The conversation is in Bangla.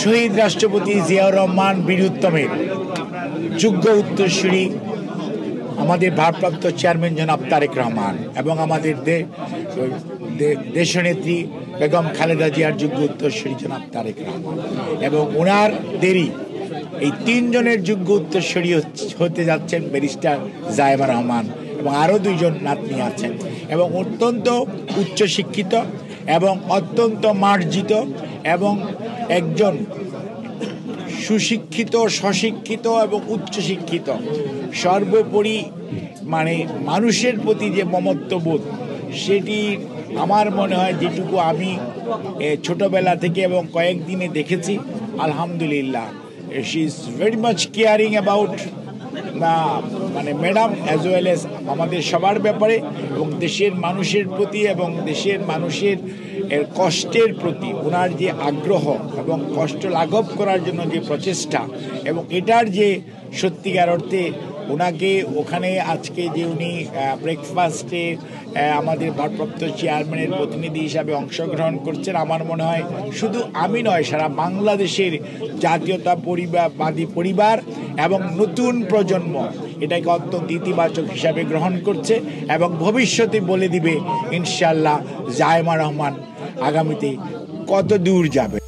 শহীদ রাষ্ট্রপতি জিয়াউর রহমান বীরুত্তমের যোগ্য উত্তরসূরি আমাদের ভারপ্রাপ্ত চেয়ারম্যান জনাব তারেক রহমান এবং আমাদের দেশনেত্রী বেগম খালেদা জিয়ার যোগ্য উত্তরসূরি জনাব তারেক রহমান এবং ওনাদেরই এই তিনজনের যোগ্য উত্তরসূরি হতে যাচ্ছেন ব্যারিস্টার জায়েমা রহমান এবং আরও দুইজন নাতনি আছেন এবং অত্যন্ত উচ্চশিক্ষিত এবং অত্যন্ত মার্জিত এবং একজন সুশিক্ষিত স্বশিক্ষিত এবং উচ্চশিক্ষিত সর্বোপরি মানে মানুষের প্রতি যে মমত্ববোধ সেটি আমার মনে হয় যেটুকু আমি ছোটবেলা থেকে এবং কয়েকদিনে দেখেছি আলহামদুলিল্লাহ she is very much caring about মানে ম্যাডাম অ্যাজ ওয়েল এজ আমাদের সবার ব্যাপারে এবং দেশের মানুষের প্রতি এবং দেশের মানুষের কষ্টের প্রতি ওনার যে আগ্রহ এবং কষ্ট লাঘব করার জন্য যে প্রচেষ্টা এবং এটার যে সত্যিকার অর্থে ওনাকে ওখানে আজকে যে উনি ব্রেকফাস্টে আমাদের ভারপ্রাপ্ত চেয়ারম্যানের প্রতিনিধি হিসাবে অংশগ্রহণ করছেন আমার মনে হয় শুধু আমি নয় সারা বাংলাদেশের জাতীয়তা পরিবারবাদী পরিবার এবং নতুন প্রজন্ম এটাকে অত্যন্ত ইতিবাচক হিসাবে গ্রহণ করছে এবং ভবিষ্যতে বলে দিবে ইনশাআল্লাহ জায়েমা রহমান আগামীতে কত দূর যাবে।